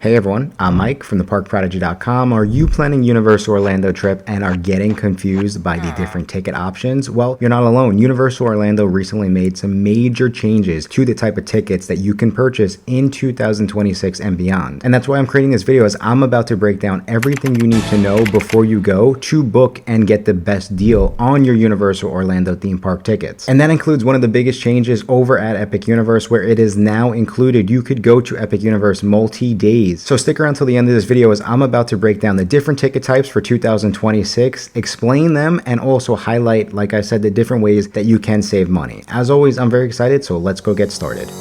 Hey everyone, I'm Mike from theparkprodigy.com. Are you planning Universal Orlando trip and are getting confused by the different ticket options? Well, you're not alone. Universal Orlando recently made some major changes to the type of tickets that you can purchase in 2026 and beyond. And that's why I'm creating this video, as I'm about to break down everything you need to know before you go to book and get the best deal on your Universal Orlando theme park tickets. And that includes one of the biggest changes over at Epic Universe, where it is now included. You could go to Epic Universe multi-days. So stick around till the end of this video, as I'm about to break down the different ticket types for 2026, explain them, and also highlight, like I said, the different ways that you can save money. As always, I'm very excited, so let's go get started.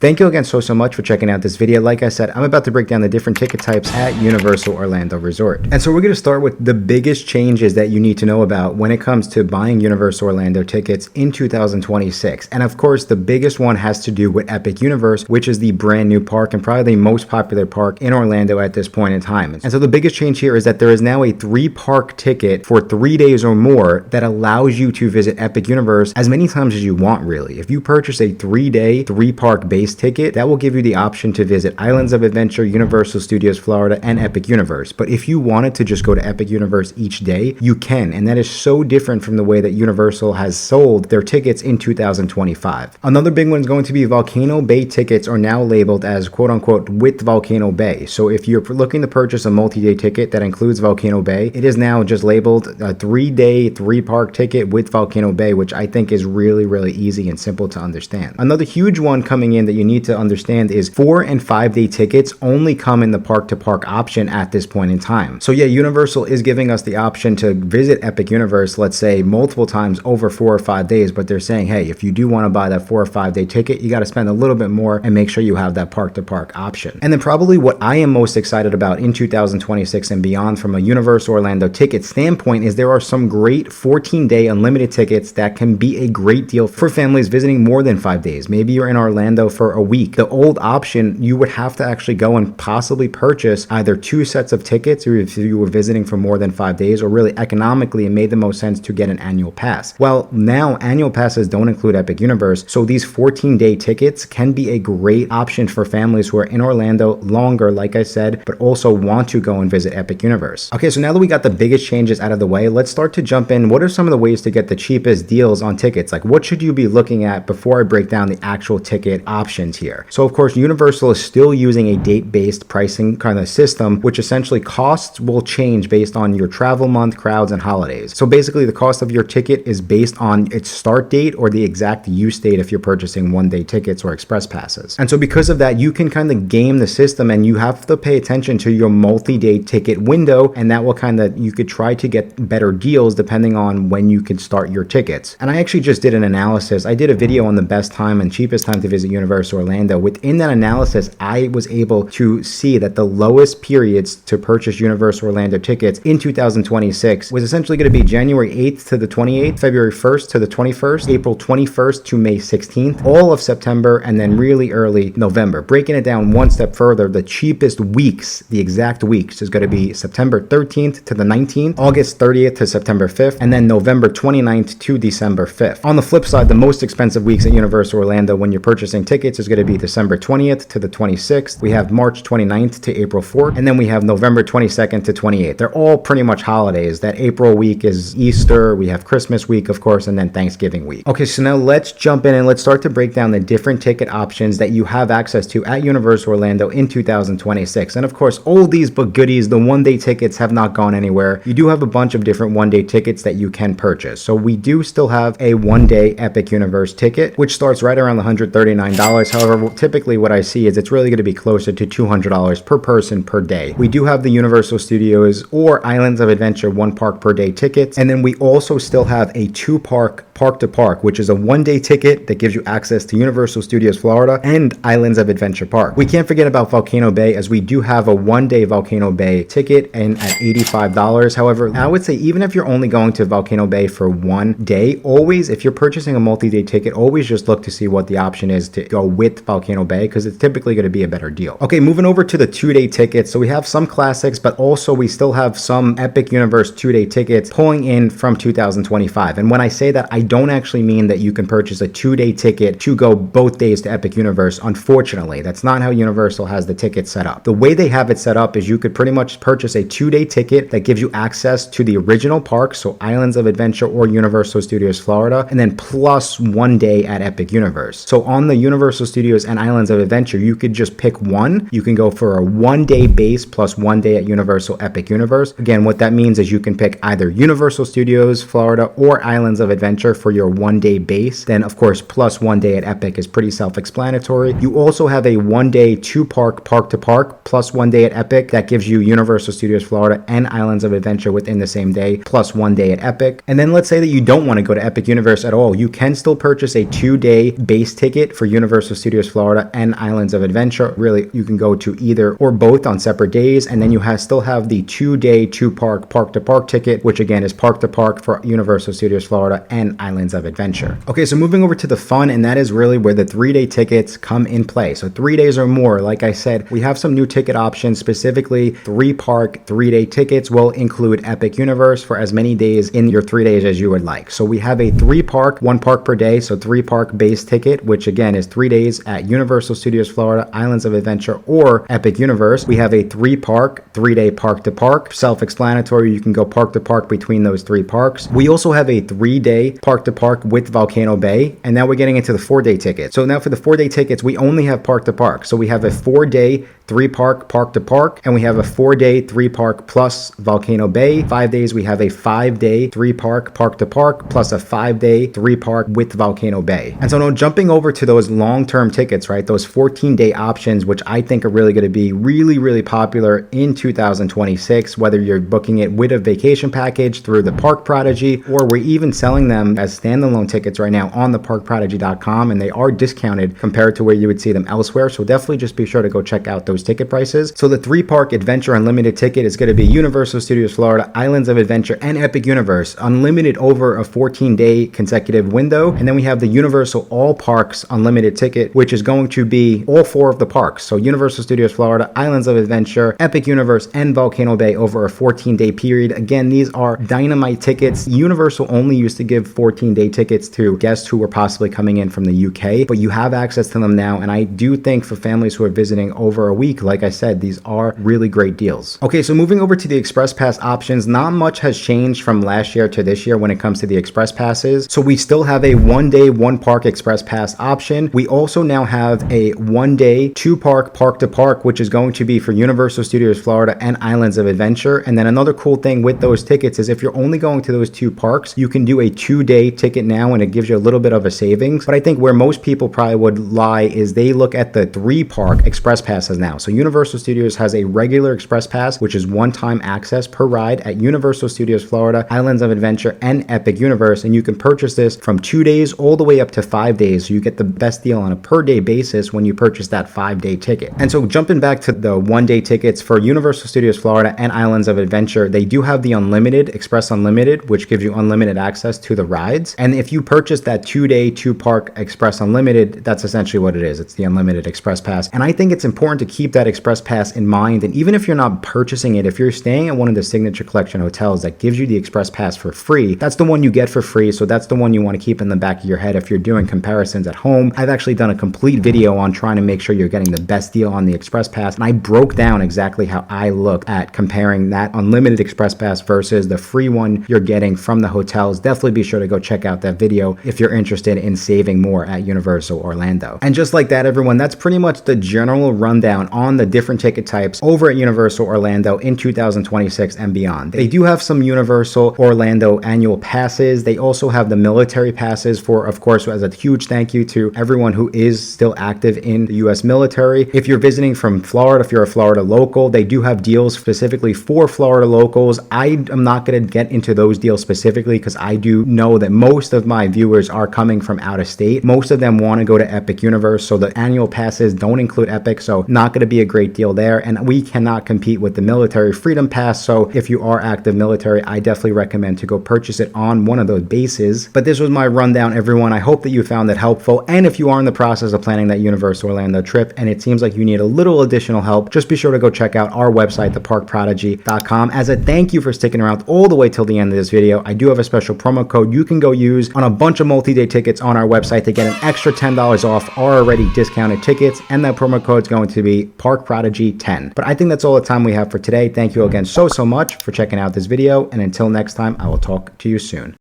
Thank you again so much for checking out this video. Like I said, I'm about to break down the different ticket types at Universal Orlando Resort. And so we're going to start with the biggest changes that you need to know about when it comes to buying Universal Orlando tickets in 2026. And of course, the biggest one has to do with Epic Universe, which is the brand new park and probably the most popular park in Orlando at this point in time. And so the biggest change here is that there is now a 3-park ticket for 3 days or more that allows you to visit Epic Universe as many times as you want, really. If you purchase a 3-day, 3-park base ticket, that will give you the option to visit Islands of Adventure, Universal Studios Florida, and Epic Universe. But if you wanted to just go to Epic Universe each day, you can, and that is so different from the way that Universal has sold their tickets in 2025. Another big one is going to be Volcano Bay tickets are now labeled as quote-unquote with Volcano Bay. So if you're looking to purchase a multi-day ticket that includes Volcano Bay, it is now just labeled a 3-day, 3-park ticket with Volcano Bay, which I think is really easy and simple to understand. Another huge one coming in that you need to understand is 4- and 5-day tickets only come in the park-to-park option at this point in time. So yeah, Universal is giving us the option to visit Epic Universe, let's say multiple times over 4 or 5 days, but they're saying, hey, if you do want to buy that 4 or 5-day ticket, you got to spend a little bit more and make sure you have that park-to-park option. And then probably what I am most excited about in 2026 and beyond from a Universal Orlando ticket standpoint is there are some great 14-day unlimited tickets that can be a great deal for families visiting more than 5 days. Maybe you're in Orlando for a week. The old option, you would have to actually go and possibly purchase either 2 sets of tickets if you were visiting for more than 5 days, or really economically it made the most sense to get an annual pass. Well, now annual passes don't include Epic Universe, so these 14-day tickets can be a great option for families who are in Orlando longer, like I said, but also want to go and visit Epic Universe. Okay, so now that we got the biggest changes out of the way, let's start to jump in. What are some of the ways to get the cheapest deals on tickets? Like, what should you be looking at before I break down the actual ticket options here? So of course, Universal is still using a date-based pricing kind of system, which essentially costs will change based on your travel month, crowds, and holidays. So basically the cost of your ticket is based on its start date or the exact use date if you're purchasing 1-day tickets or express passes. And so because of that, you can kind of game the system, and you have to pay attention to your multi-day ticket window, and that will kind of, you could try to get better deals depending on when you can start your tickets. And I actually just did an analysis. I did a video on the best time and cheapest time to visit Universal Orlando. Within that analysis, I was able to see that the lowest periods to purchase Universal Orlando tickets in 2026 was essentially going to be January 8th to the 28th, February 1st to the 21st, April 21st to May 16th, all of September, and then really early November. Breaking it down one step further, the cheapest weeks, the exact weeks, is going to be September 13th to the 19th, August 30th to September 5th, and then November 29th to December 5th. On the flip side, the most expensive weeks at Universal Orlando when you're purchasing tickets is going to be December 20th to the 26th. We have March 29th to April 4th, and then we have November 22nd to 28th. They're all pretty much holidays. That April week is Easter, we have Christmas week, of course, and then Thanksgiving week. Okay, so now let's jump in and let's start to break down the different ticket options that you have access to at Universal Orlando in 2026. And of course, all these but goodies, the 1-day tickets have not gone anywhere. You do have a bunch of different 1-day tickets that you can purchase. So we do still have a 1-day Epic Universe ticket, which starts right around $139. However, typically what I see is it's really going to be closer to $200 per person per day. We do have the Universal Studios or Islands of Adventure 1-park per day tickets. And then we also still have a 2-park park-to-park, which is a 1-day ticket that gives you access to Universal Studios Florida and Islands of Adventure Park. We can't forget about Volcano Bay, as we do have a 1-day Volcano Bay ticket and at $85. However, I would say even if you're only going to Volcano Bay for 1 day, always, if you're purchasing a multi-day ticket, always just look to see what the option is to go with Volcano Bay because it's typically going to be a better deal. Okay, moving over to the 2-day tickets. So we have some classics, but also we still have some Epic Universe 2-day tickets pulling in from 2025. And when I say that, I don't actually mean that you can purchase a 2-day ticket to go both days to Epic Universe. Unfortunately, that's not how Universal has the ticket set up. The way they have it set up is you could pretty much purchase a 2-day ticket that gives you access to the original parks, so Islands of Adventure or Universal Studios Florida, and then plus 1 day at Epic Universe. So on the Universal Studios and Islands of Adventure, you could just pick one. You can go for a 1-day base plus 1 day at Universal Epic Universe. Again, what that means is you can pick either Universal Studios Florida or Islands of Adventure for your 1-day base. Then of course, plus 1 day at Epic is pretty self-explanatory. You also have a 1-day 2-park park to park plus 1 day at Epic that gives you Universal Studios Florida and Islands of Adventure within the same day plus 1 day at Epic. And then let's say that you don't want to go to Epic Universe at all. You can still purchase a 2-day base ticket for Universal Studios Florida and Islands of Adventure. Really, you can go to either or both on separate days, and then you still have the 2-day 2-park park to park ticket, which again is park to park for Universal Studios Florida and Islands of Adventure. Okay, so moving over to the fun, and that is really where the 3-day tickets come in play. So 3 days or more, like I said, we have some new ticket options. Specifically, 3-park 3-day tickets will include Epic Universe for as many days in your 3 days as you would like. So we have a 3-park, 1 park per day, so 3-park base ticket, which again is 3 days at Universal Studios Florida, Islands of Adventure, or Epic Universe. We have a 3-park 3-day park to park. Self-explanatory, you can go park to park between those 3 parks. We also have a 3-day park to park with Volcano Bay, and now we're getting into the 4-day ticket. So now for the 4-day tickets, we only have park to park. So we have a 4-day 3-park park to park, and we have a 4-day 3-park plus Volcano Bay. 5 days, we have a 5-day 3-park park to park plus a 5-day 3-park with Volcano Bay. And so now jumping over to those long-term tickets, right? Those 14-day options, which I think are really going to be really popular in 2026, whether you're booking it with a vacation package through the Park Prodigy, or we're even selling them as standalone tickets right now on the parkprodigy.com, and they are discounted compared to where you would see them elsewhere. So definitely just be sure to go check out those ticket prices. So the 3-park Adventure Unlimited ticket is going to be Universal Studios Florida, Islands of Adventure, and Epic Universe, unlimited over a 14-day consecutive window. And then we have the Universal All Parks Unlimited ticket, which is going to be all 4 of the parks. So Universal Studios Florida, Islands of Adventure, Epic Universe, and Volcano Bay over a 14-day period. Again, these are dynamite tickets. Universal only used to give 14-day tickets to guests who were possibly coming in from the UK, but you have access to them now. And I do think for families who are visiting over a week, like I said, these are really great deals. Okay, so moving over to the Express Pass options, not much has changed from last year to this year when it comes to the Express Passes. So we still have a 1-day 1-park Express Pass option. We also now have a 1-day 2-park park to park, which is going to be for Universal Studios Florida and Islands of Adventure. And then another cool thing with those tickets is if you're only going to those 2 parks, you can do a 2-day ticket now, and it gives you a little bit of a savings. But I think where most people probably would lie is they look at the 3-park Express Passes now. So Universal Studios has a regular Express Pass, which is 1-time access per ride at Universal Studios Florida, Islands of Adventure, and Epic Universe. And you can purchase this from 2 days all the way up to 5 days. So you get the best deal on a per day basis when you purchase that 5-day ticket. And so jumping back to the 1-day tickets for Universal Studios Florida and Islands of Adventure, they do have the Unlimited, Express Unlimited, which gives you unlimited access to the rides. And if you purchase that 2-day 2-park Express Unlimited, that's essentially what it is. It's the Unlimited Express Pass. And I think it's important to keep that Express Pass in mind. And even if you're not purchasing it, if you're staying at one of the Signature Collection hotels that gives you the Express Pass for free, that's the one you get for free. So that's the one you want to keep in the back of your head if you're doing comparisons at home. I've actually done a complete video on trying to make sure you're getting the best deal on the Express Pass, and I broke down exactly how I looked at comparing that Unlimited Express Pass versus the free one you're getting from the hotels. Definitely be sure to go check out that video if you're interested in saving more at Universal Orlando. And just like that, everyone, that's pretty much the general rundown on the different ticket types over at Universal Orlando in 2026 and beyond. They do have some Universal Orlando annual passes. They also have the military passes for, of course, as a huge thank you to everyone who is still active in the U.S. military. If you're visiting from Florida, if you're a Florida local, they do have deals specifically for Florida locals. I am not going to get into those deals specifically because I do know that most of my viewers are coming from out of state. Most of them want to go to Epic Universe, so the annual passes don't include Epic, so not going to be a great deal there. And we cannot compete with the military Freedom Pass, so if you are active military, I definitely recommend to go purchase it on one of those bases. But this was my rundown, everyone. I hope that you found it helpful, and if you are in the process of planning that Universal Orlando trip and it seems like you need a little additional help, just be sure to go check out our website, theparkprodigy.com. As a thank you for sticking around all the way till the end of this video, I do have a special promo code you can go use on a bunch of multi-day tickets on our website to get an extra $10 off our already discounted tickets, and that promo code is going to be ParkProdigy10. But I think that's all the time we have for today. Thank you again so much for checking out this video, and until next time, I will talk to you soon.